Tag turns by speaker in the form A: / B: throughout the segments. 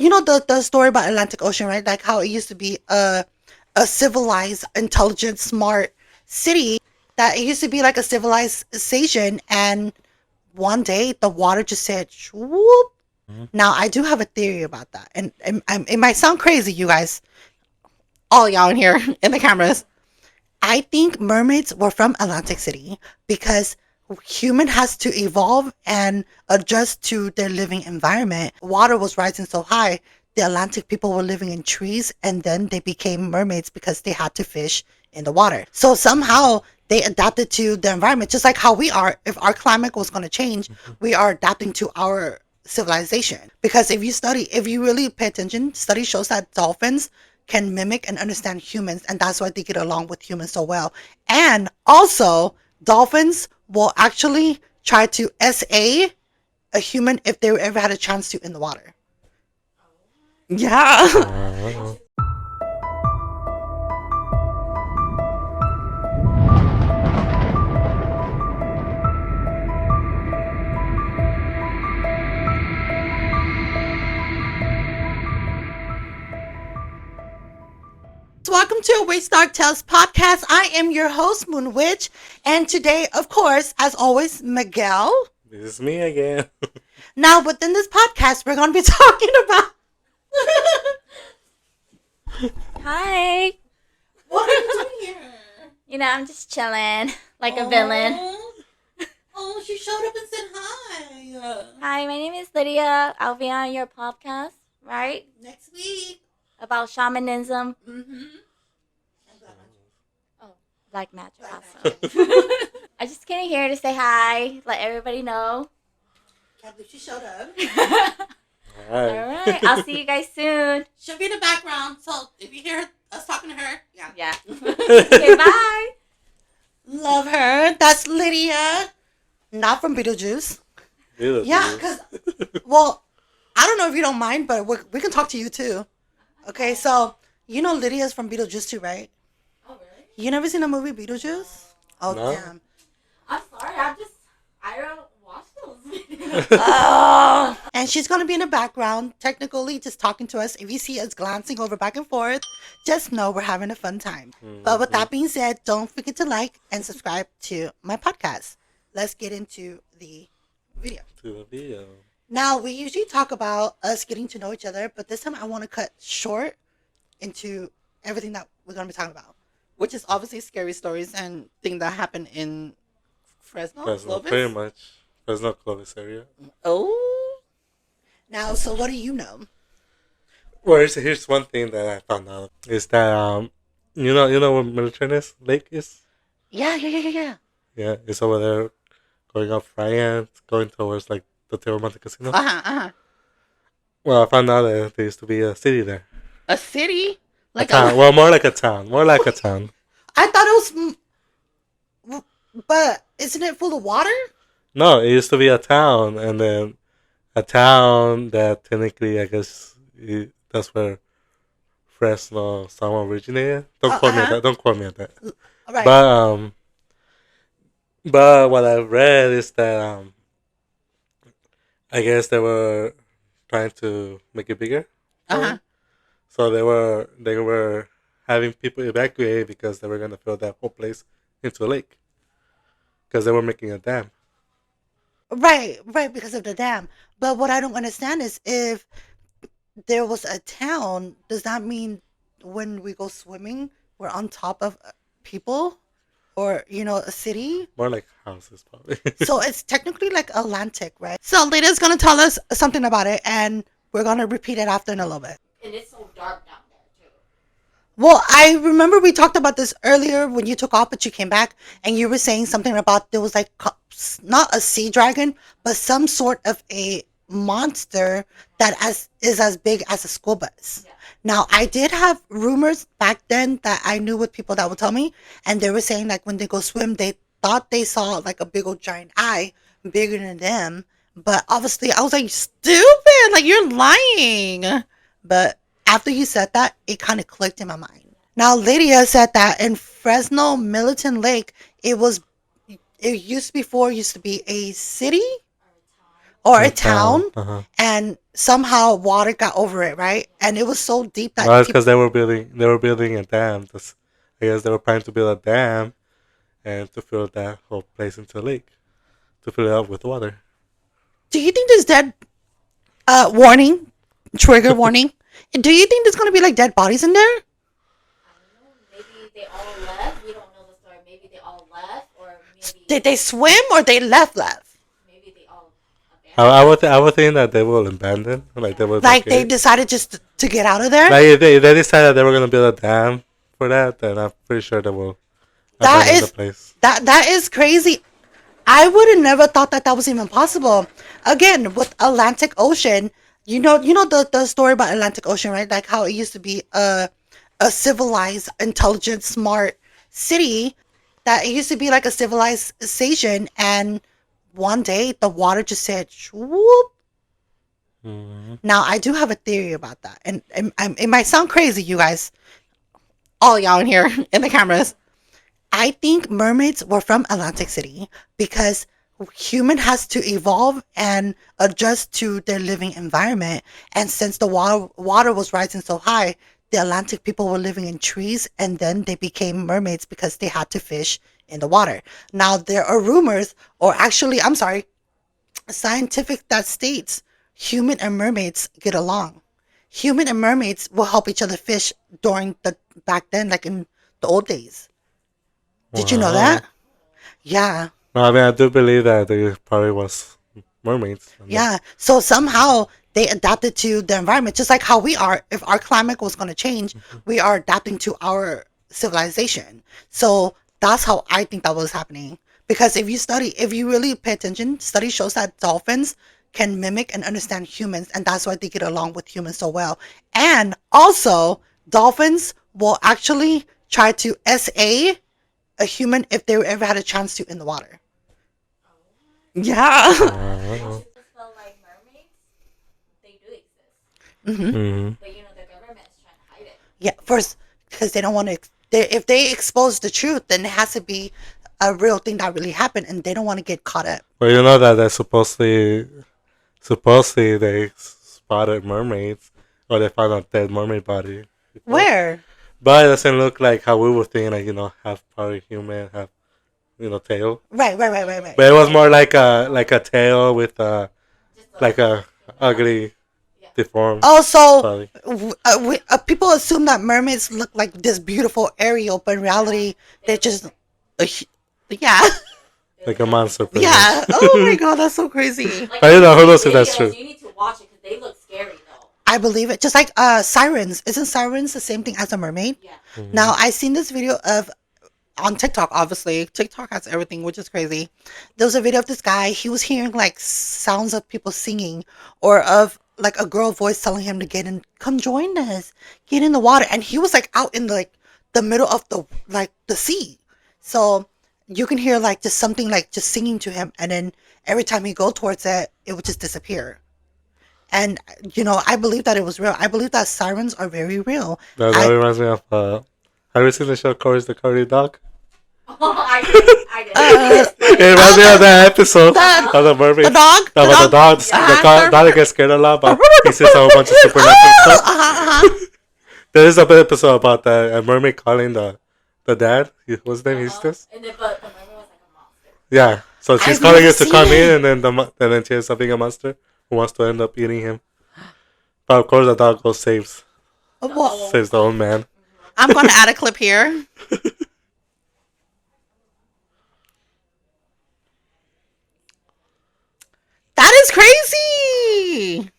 A: you know the story about Atlantic Ocean, right? Like how it used to be a civilized, intelligent, smart city. That it used to be like a civilization, and one day the water just said whoop. Now I do have a theory about that, and it might sound crazy, you guys, all y'all in here in the cameras. I think mermaids were from Atlantic City because human has to evolve and adjust to their living environment. Water was rising so high, the Atlantic people were living in trees, and then they became mermaids because they had to fish in the water. So somehow they adapted to the environment, just like how we are. If our climate was going to change, we are adapting to our civilization. Because if you really pay attention, study shows that dolphins can mimic and understand humans, and that's why they get along with humans so well. And also, dolphins will actually try to SA a human if they ever had a chance to in the water. Yeah. Welcome to Waste Dark Tales podcast. I am your host, Moon Witch, and today, of course, as always, Miguel.
B: This is me again.
A: Now, within this podcast, we're going to be talking about.
C: Hi.
A: What are you doing here?
C: You know, I'm just chilling like a villain.
A: Oh, she showed up and said hi.
C: Hi, my name is Lydia. I'll be on your podcast, right?
A: Next week.
C: About shamanism.
A: Mm-hmm.
C: Oh, black magic. Awesome. I just came here to say hi, let everybody know.
A: Can't believe she showed up.
C: All right. I'll see you guys soon.
A: She'll be in the background, so if you hear us talking to her,
C: Yeah. Okay, bye.
A: Love her. That's Lydia. Not from Beetlejuice. Yeah, because, well, I don't know if you don't mind, but we can talk to you too. Okay, so you know Lydia's from Beetlejuice too, right?
C: Oh, really?
A: You never seen the movie Beetlejuice? Oh,
B: No.
A: damn.
C: I'm sorry. I don't watch those videos.
A: Oh. And she's going to be in the background, technically just talking to us. If you see us glancing over back and forth, just know we're having a fun time.
B: Mm-hmm.
A: But with that being said, don't forget to like and subscribe to my podcast. Let's get into the video.
B: To the video.
A: Now, we usually talk about us getting to know each other, but this time I want to cut short into everything that we're going to be talking about, which is obviously scary stories and things that happen in Fresno, Clovis?
B: Pretty much. Fresno Clovis area.
A: Oh. Now, so what do you know?
B: Well, here's one thing that I found out is that you know where Millerton Lake is?
A: Yeah.
B: Yeah, it's over there, going up Friant, going towards like the Monte Casino.
A: Uh-huh.
B: Well, I found out that there used to be a city there.
A: A city?
B: A town. Well, more like a town.
A: I thought it was, but isn't it full of water?
B: No, it used to be a town, and then a town that technically, I guess, that's where Fresno someone originated. Don't quote me on that.
A: All right.
B: But what I've read is that I guess they were trying to make it bigger.
A: Uh-huh.
B: So they were having people evacuate because they were gonna fill that whole place into a lake. Because they were making a dam.
A: Right, because of the dam. But what I don't understand is if there was a town, does that mean when we go swimming, we're on top of people? Or, a city?
B: More like houses, probably.
A: So it's technically like Atlantic, right? So Lydia's going to tell us something about it, and we're going to repeat it after in a little bit.
C: And it's so dark down there, too.
A: Well, I remember we talked about this earlier when you took off, but you came back, and you were saying something about there was like not a sea dragon, but some sort of a monster that is as big as a school bus. Yeah. Now, I did have rumors back then that I knew with people that would tell me, and they were saying like when they go swim, they thought they saw like a big old giant eye bigger than them. But obviously, I was like, stupid, like you're lying. But after you said that, it kind of clicked in my mind. Now, Lydia said that in Fresno Millerton Lake, it used to be a city or a
B: A
A: town,
B: town. Uh-huh.
A: and somehow water got over it, right? And it was so deep that
B: Well, it's
A: people
B: because they were building a dam. I guess they were planning to build a dam and to fill that whole place into a lake to fill it up with water.
A: do you think there's dead warning, trigger warning? Do you think there's gonna be like dead bodies in there?
C: I don't know. Maybe they all left. We don't know the story. Maybe they all left, or maybe
A: Did they swim or they left?
C: maybe they all
B: I would think that they will abandon, like they will
A: Like
B: make
A: they
B: it.
A: decided just to get out of there?
B: Like if they decided they were gonna build a dam for that, then I'm pretty sure they will
A: That
B: abandon the
A: is
B: place.
A: that is crazy. I would have never thought that was even possible. Again, with Atlantic Ocean, you know the story about Atlantic Ocean, right? Like how it used to be a civilized, intelligent, smart city that it used to be like a civilization, and one day the water just said whoop.
B: Hmm.
A: Now I do have a theory about that, and it might sound crazy, you guys, all y'all in here in the cameras. I think mermaids were from Atlantic City because human has to evolve and adjust to their living environment. And since the water was rising so high, the Atlantic people were living in trees, and then they became mermaids because they had to fish in the water. Now there are rumors, or actually, I'm sorry, scientific that states human and mermaids get along. Human and mermaids will help each other fish during the back then, like in the old days. Did you know
B: Wow.
A: that? Yeah,
B: No, I mean I do believe that there probably was mermaids.
A: yeah. So somehow they adapted to the environment, just like how we are. If our climate was going to change, we are adapting to our civilization. So that's how I think that was happening. Because if you really pay attention, study shows that dolphins can mimic and understand humans, and that's why they get along with humans so well. And also, dolphins will actually try to SA a human if they ever had a chance to in the water. Yeah.
B: Wow.
C: spell like mermaids. They do exist,
A: Hmm.
B: Hmm.
C: but the government's trying to hide it.
A: Yeah, first, because they don't want to. If they expose the truth, then it has to be a real thing that really happened, and they don't want to get caught up.
B: Well, you know that they supposedly they spotted mermaids, or they found a dead mermaid body before.
A: Where?
B: But it doesn't look like how we would think, like half probably human, half tail.
A: Right.
B: But it was more like a tail with
C: Just
B: like a ugly
C: yeah.
B: deformed
A: Oh, so
B: body,
A: people assume that mermaids look like this beautiful Ariel, but in reality, they're just, yeah,
B: like a monster. Pretty
A: yeah.
B: much.
A: Oh my god, that's so crazy.
C: Like,
B: I don't know, who knows if
C: videos,
B: that's true.
C: You need to watch it because they look scary though.
A: I believe it. Just like sirens. Isn't sirens the same thing as a mermaid?
C: Yeah.
B: Mhm.
A: Now I seen this video of on TikTok. Obviously, TikTok has everything, which is crazy. There was a video of this guy. He was hearing like sounds of people singing, or of like a girl voice telling him to get in, come join us, get in the water, and he was like out in like the middle of the sea. So you can hear like just something like just singing to him, and then every time he go towards it, it would just disappear. And I believe that it was real. I believe that sirens are very real.
B: That reminds me of. Have you seen the show Courage the Cowardly Dog?
C: I did.
B: It reminds me of that episode
A: the-
B: of the mermaid.
A: The dog.
B: No, but the dog, the dog gets scared a lot, but he sees a whole bunch of supernatural stuff. There is a bit episode about a mermaid calling the dad. What's his name? Eustace?
C: And then, but the mermaid was like a monster.
B: Yeah. So she's
A: I've
B: calling
A: never
B: it to come
A: seen it.
B: in, and then she ends up being a monster who wants to end up eating him. But of course, the dog goes saves
A: Well,
B: the old man.
A: I'm gonna add a clip here. That is crazy.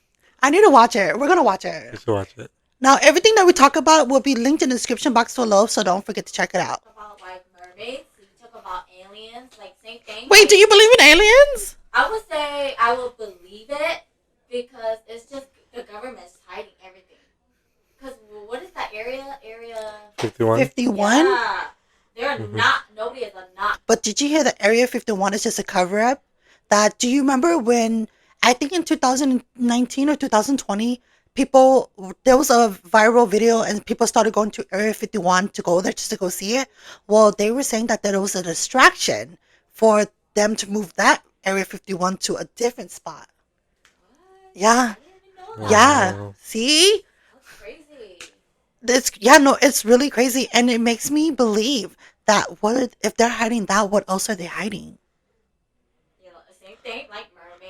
A: I need to watch it. We're gonna watch
B: You
A: it.
B: should watch it.
A: Now, everything that we talk about will be linked in the description box below, so don't forget to check it out.
C: Talk about like mermaids. You talk about aliens, like same thing.
A: Wait, do you believe in aliens?
C: I would say I will believe it because it's just the government's hiding everything. Because what is that area? Area
B: 51.
A: 51?
C: Yeah, they're not. Nobody is a not.
A: But did you hear that Area 51 is just a cover up? Do you remember when, I think in 2019 or 2020, there was a viral video and people started going to Area 51 to go there just to go see it? Well, they were saying that there was a distraction for them to move that Area 51 to a different spot. Yeah.
C: I didn't even know
A: Yeah.
C: that.
B: Wow.
A: See?
C: That's crazy.
A: It's really crazy, and it makes me believe that if they're hiding that, what else are they hiding?
C: You know, same thing like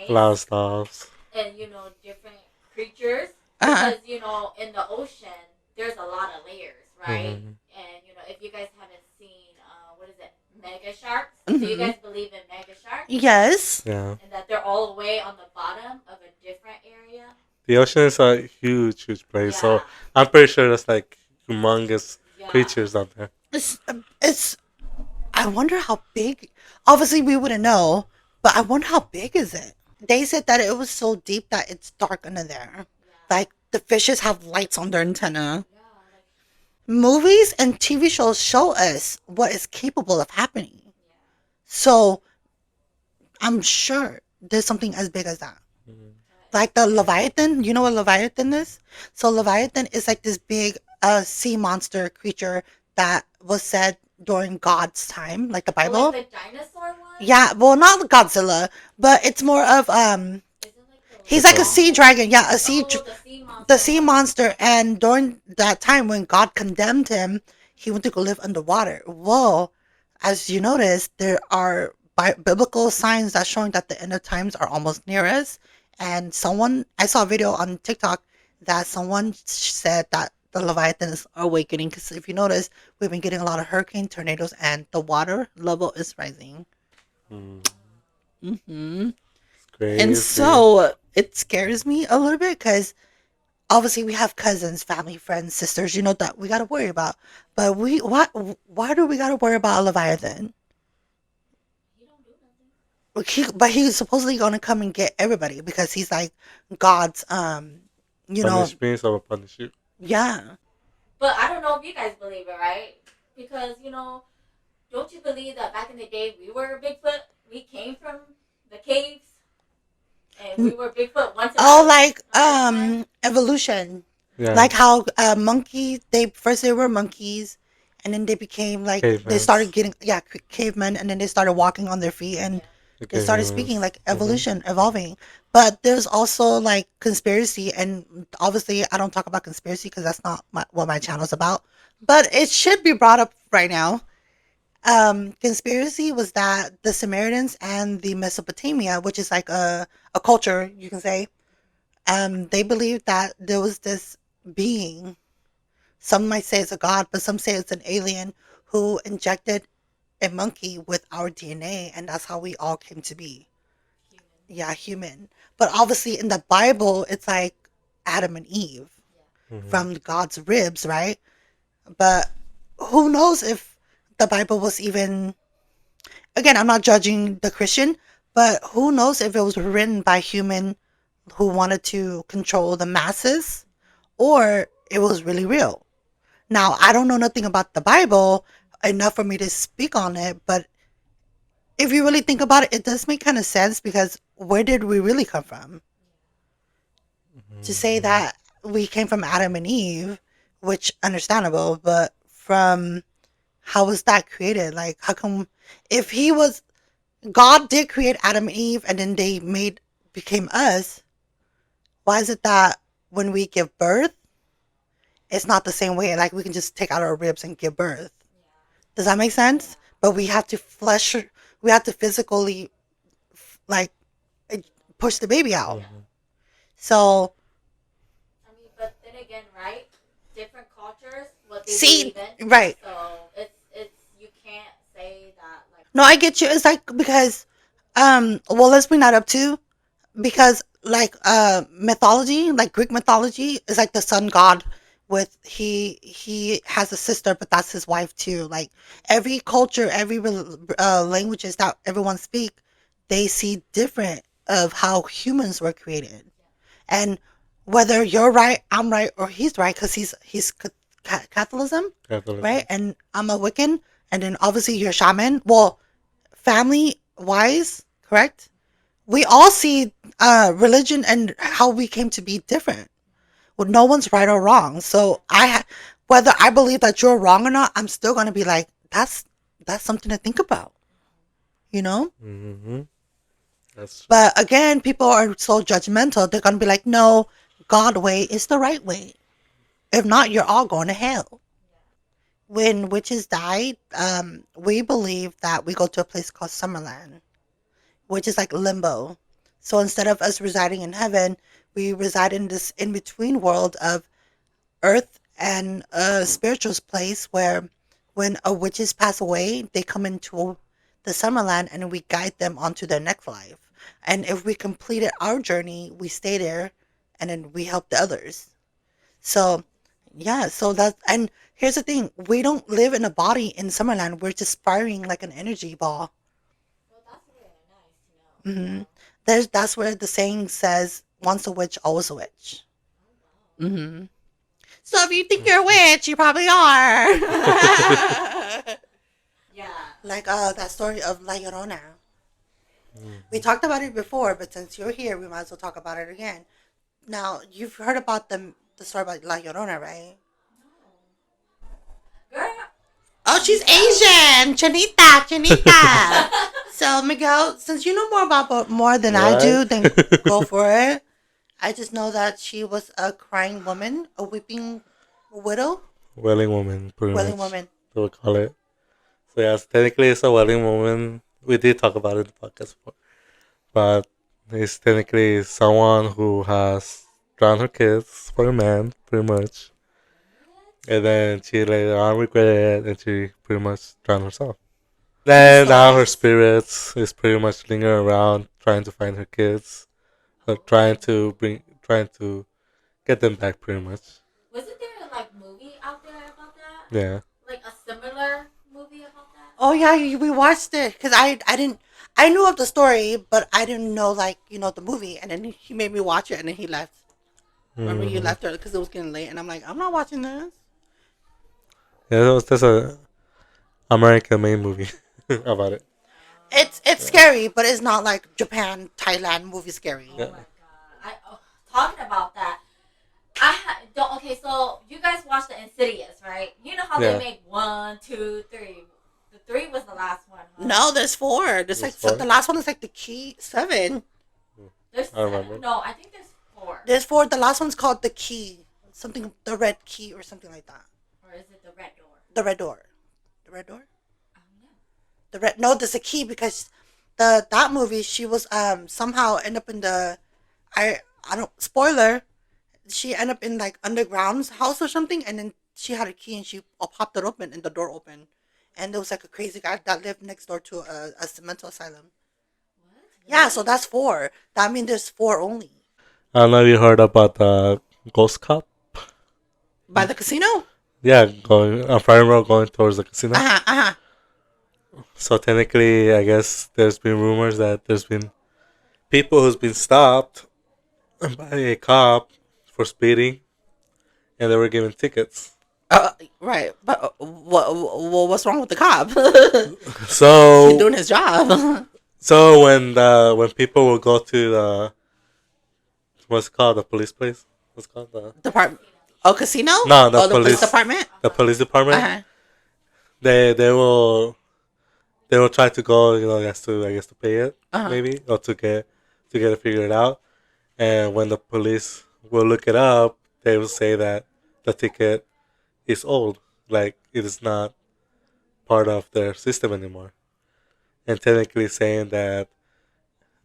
B: A lot
C: mermaids
B: of stuff.
C: and different creatures
A: Uh,
C: because in the ocean there's a lot of layers, right?
B: Mm-hmm.
C: And if you guys haven't seen what is it, mega sharks? Do you
A: hmm
C: guys believe in mega sharks
A: Yes.
B: Yeah.
C: and that they're all the way on the bottom of a different area?
B: The ocean is a huge, huge place.
C: Yeah,
B: So I'm pretty sure there's like humongous
C: yeah.
B: creatures out there.
A: It's. I wonder how big. Obviously, we wouldn't know, but I wonder how big is it. They said that it was so deep that it's dark under there.
C: Yeah.
A: Like the fishes have lights on their antenna.
C: Yeah, like
A: Movies and TV shows show us what is capable of happening.
C: yeah.
A: So I'm sure there's something as big as that.
B: Mhm.
A: Like the Leviathan, you know what Leviathan is? So Leviathan is like this big sea monster creature that was said during God's time, like the
C: Oh, like
A: Bible.
C: the dinosaur one?
A: Yeah, well not Godzilla, but it's more of
C: Is it like the
A: he's like a
B: Oh.
A: sea dragon. Yeah,
C: the sea
A: the
C: monster
A: sea
C: one?
A: monster, and during that time when God condemned him, he went to go live underwater. Well, as you notice, there are biblical signs that showing that the end of times are almost near us. And I saw a video on TikTok that someone said that the Leviathan is awakening. Because if you notice, we've been getting a lot of hurricane, tornadoes, and the water level is rising.
B: Mm.
A: hmm
B: It's
A: And
B: crazy.
A: so it scares me a little bit because obviously we have cousins, family, friends, sisters, that we got to worry about. But why do we got to worry about a Leviathan?
C: He don't do nothing.
A: But he's supposedly going to come and get everybody because he's like God's, you know,
B: Punish me, so I'll punish you.
A: yeah.
C: But I don't know if you guys believe it, right? Because don't you believe that back in the day we were Bigfoot? We came from the caves, and we were Bigfoot once in
A: Oh,
C: our
A: like
C: lifetime.
A: evolution,
B: Yeah.
A: like how monkeys. They were monkeys, and then they became like they started
B: Cavemans.
A: getting cavemen, and then they started walking on their feet, and
C: Yeah.
A: they
B: Okay,
A: started speaking
B: humans.
A: like
B: Mm-hmm.
A: evolution, evolving. But there's also like conspiracy, and obviously I don't talk about conspiracy because that's not what my channel's about. But it should be brought up right now. Conspiracy was that the Samaritans and the Mesopotamia, which is like a culture, you can say, they believed that there was this being. Some might say it's a god, but some say it's an alien who injected a monkey with our DNA, and that's how we all came to be.
C: Human.
A: Yeah, human. But obviously, in the Bible, it's like Adam and Eve
C: Yeah.
B: Mm-hmm.
A: from God's ribs, right? But who knows if the Bible was even. Again, I'm not judging the Christian, but who knows if it was written by human who wanted to control the masses or it was really real. Now, I don't know nothing about the Bible enough for me to speak on it, but if you really think about it, it does make kind of sense because where did we really come from? To say
B: Mm-hmm.
A: that we came from Adam and Eve, which understandable, but from how was that created? Like, how come if he was God did create Adam and Eve and then they became us, why is it that when we give birth, it's not the same way? Like we can just take out our ribs and give birth. Does that make sense? But we have to physically like push the baby
C: Yeah.
A: out.
C: Yeah.
B: Mm-hmm.
A: So
C: I mean, but then again, right? Different cultures, what they
A: see,
C: believe in.
A: right?
C: So it's you can't say that like.
A: No, I get you. It's like because, well, let's bring that up too. Because like mythology, like Greek mythology, is like the sun god with he has a sister, but that's his wife too. Like every culture, every languages that everyone speak, they see different of how humans were created, and whether you're right, I'm right, or he's right, because he's Catholicism, right,
B: Capitalism.
A: and I'm a Wiccan, and then obviously you're shaman. Well, family wise, correct? We all see religion and how we came to be different. Well, no one's right or wrong. So whether I believe that you're wrong or not, I'm still gonna be like, that's something to think about. You know?
B: Mm-hmm. That's true.
A: But again, people are so judgmental. They're gonna be like, "No, God way is the right way. If not, you're all going to hell." When witches died, we believe that we go to a place called Summerland, which is like limbo. So instead of us residing in heaven, we reside in this in between world of earth and a spiritual place where when a witches pass away, they come into the Summerland and we guide them onto their next life. And if we completed our journey, we stay there and then we help the others. So, yeah, so that's, and here's the thing, we don't live in a body in Summerland, we're just spiraling like an energy ball.
C: Well, that's really nice to know.
A: hmm that's where the saying says, once a witch, always a witch.
C: Oh wow.
A: hmm So if you think you're a witch, you probably are.
C: Yeah.
A: Like that story of La Llorona. We
B: Mhm.
A: talked about it before, but since you're here, we might as well talk about it again. Now, you've heard about the story about La Llorona, right?
C: Girl.
A: Oh, she's
C: Miguel.
A: Asian. Chinita, Chinita. So, Miguel, since you know more than I
B: Right?
A: do, then go for it. I just know that she was a crying woman, a weeping widow,
B: Wailing woman, pretty
A: wailing
B: much.
A: woman.
B: They would call it. So yes, technically it's a wailing woman. We did talk about it in the podcast before. But it's technically someone who has drowned her kids for a man, pretty much. And then she later on regretted it and she pretty much drowned herself. Then now her
A: Sucks.
B: spirits is pretty much lingering around trying to find her kids. Trying to get them back pretty much.
C: Wasn't there like movie out there about that?
B: Yeah.
C: Like a similar movie about that?
A: Oh yeah, we watched it because I didn't I knew of the story, but I didn't know like the movie, and then he made me watch it, and then he left. Remember you
B: Hmm.
A: left her because it was getting late, and I'm like, I'm not watching this.
B: Yeah, that's a American made movie about it.
A: It's
B: Yeah.
A: scary, but it's not like Japan, Thailand movie scary.
C: Oh
B: Yeah.
C: my god! Talking about that. Don't. Okay, so you guys watched the Insidious, right? You know how they
B: Yeah.
C: make 1, 2, 3. The 3 was the last one, huh?
A: No, there's four. There's
B: There's
A: like
B: four?
A: the last one is like the key seven.
C: There's
B: I remember.
C: no. I think there's 4.
A: There's four. The last one's called the key, something the red key or something like that.
C: Or is it the red door?
A: The red door. The red door.
C: I don't know.
A: The red. No, there's a key because that movie she was somehow end up in the I don't spoiler. She ended up in like underground house or something, and then she had a key and she popped it open and the door opened, and there was like a crazy guy that lived next door to a mental asylum.
C: What?
A: Yeah, so that's four. That means there's four only.
B: I don't know if you heard about the Ghost Cop.
A: By the casino.
B: Yeah, going on Friday Road going towards the casino.
A: Uh huh. Uh huh.
B: So technically, I guess there's been rumors that there's been people who's been stopped by a cop for speeding, and they were given tickets.
A: Right, but what's wrong with the cop? He's
B: So
A: doing his job.
B: so when people will go to the what's it called, the police place, what's it called,
A: Department. Oh, casino.
B: no, the
A: Oh, the police
B: police
A: department.
B: the police department,
A: Uh-huh.
B: they they will try to go, I guess to pay it
A: Uh-huh.
B: maybe, or to get it figured out. And when the police will look it up, they will say that the ticket is old, like it is not part of their system anymore, and technically saying that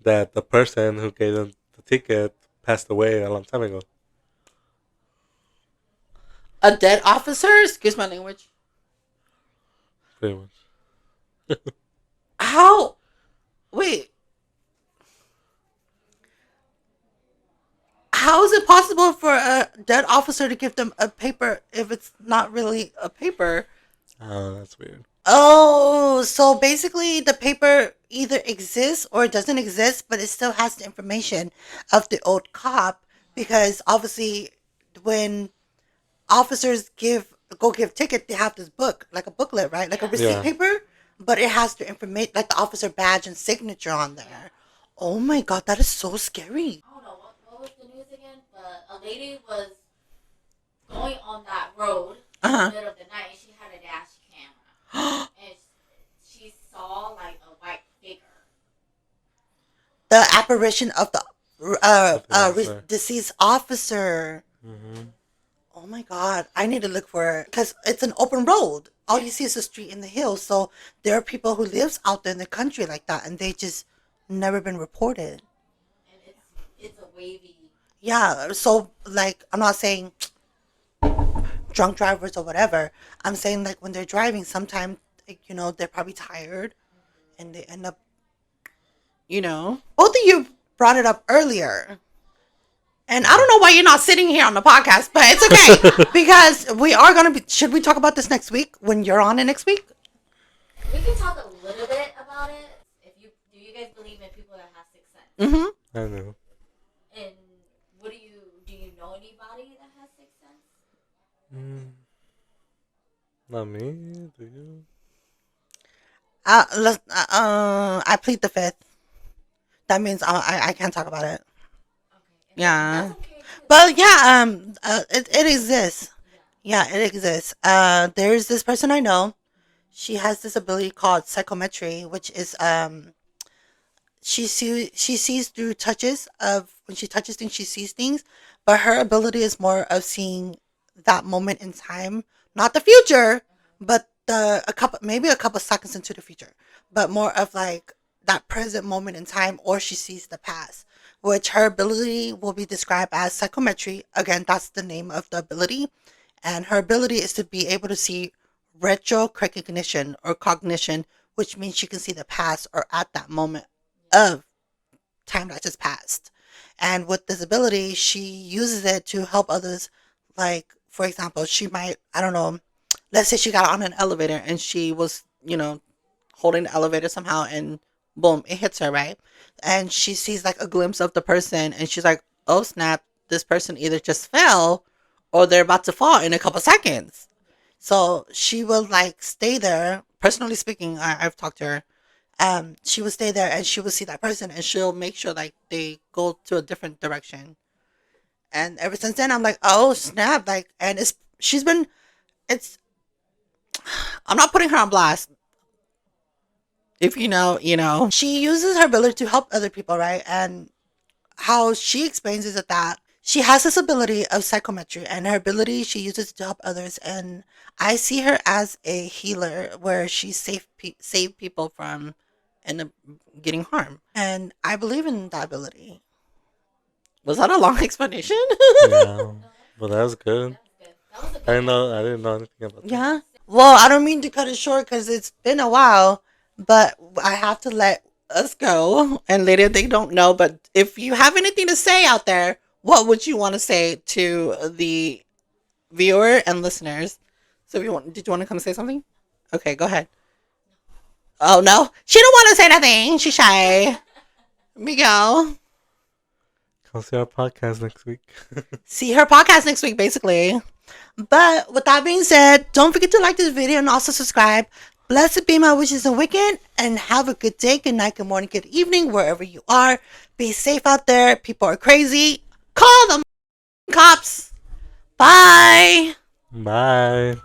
B: the person who gave them the ticket passed away a long time ago.
A: A dead officer. Excuse my language.
B: Pretty much.
A: How? Wait. How is it possible for a dead officer to give them a paper if it's not really a paper?
B: Oh, that's weird.
A: Oh, so basically the paper either exists or it doesn't exist, but it still has the information of the old cop because obviously when officers give ticket, they have this book, like a booklet, right? Like a receipt
B: Yeah.
A: paper, but it has the information like the officer badge and signature on there. Oh my god, that is so scary.
C: I don't know what was the news again, but a lady was going on that road in
A: Uh-huh.
C: the middle of the night, and she had a dash camera, and she saw like a white figure.
A: The apparition of the deceased officer.
B: Mm-hmm.
A: Oh my god, I need to look for it because it's an open road. All you see is the street in the hills. So there are people who lives out there in the country like that, and they just never been reported.
C: And it's a wavy.
A: Yeah, so like I'm not saying drunk drivers or whatever. I'm saying like when they're driving, sometimes like, they're probably tired, and they end up, Both of you brought it up earlier. And I don't know why you're not sitting here on the podcast, but it's okay because we are gonna be. Should we talk about this next week when you're on it next week?
C: We can talk a little bit about it. Do you guys believe in people that have sixth sense?
A: Mm-hmm.
B: I know.
C: And do you know anybody that has sixth sense?
B: Not me. Do you?
A: I plead the fifth. That means I can't talk about it.
C: Okay.
A: Yeah.
C: That's okay too.
A: But yeah, it exists. Yeah, it exists. There's this person I know. She has this ability called psychometry, which is she sees through touches of when she touches things, she sees things. But her ability is more of seeing that moment in time, not the future, but maybe a couple seconds into the future, but more of like that present moment in time, or she sees the past, which her ability will be described as psychometry. Again, that's the name of the ability. And her ability is to be able to see retrocognition or cognition, which means she can see the past or at that moment of time that just passed. And with this ability, she uses it to help others. Like, for example, she might, I don't know, let's say she got on an elevator and she was, holding the elevator somehow and boom, it hits her, right? And she sees like a glimpse of the person and she's like, oh snap, this person either just fell or they're about to fall in a couple seconds. So she will like stay there. Personally speaking, I've talked to her. She will stay there and she will see that person and she'll make sure like they go to a different direction. And ever since then, I'm like, oh snap! Like, and it's. I'm not putting her on blast. If you know, you know. She uses her ability to help other people, right? And how she explains is that she has this ability of psychometry, and her ability she uses to help others. And I see her as a healer, where she save people from and getting harm. And I believe in that ability. Was that a long explanation?
B: Yeah, but that was good.
C: That was a good
B: I didn't know anything about that.
A: Yeah. Well, I don't mean to cut it short because it's been a while, but I have to let us go. And later they don't know. But if you have anything to say out there, what would you want to say to the viewer and listeners? So, did you want to come say something? Okay, go ahead. Oh no, she don't want to say nothing. She's shy. Here we go.
B: Come see our podcast next week.
A: See her podcast next week, basically. But with that being said, don't forget to like this video and also subscribe. Blessed be my wishes and weekend, and have a good day, good night, good morning, good evening, wherever you are. Be safe out there. People are crazy. Call the cops. Bye.
B: Bye.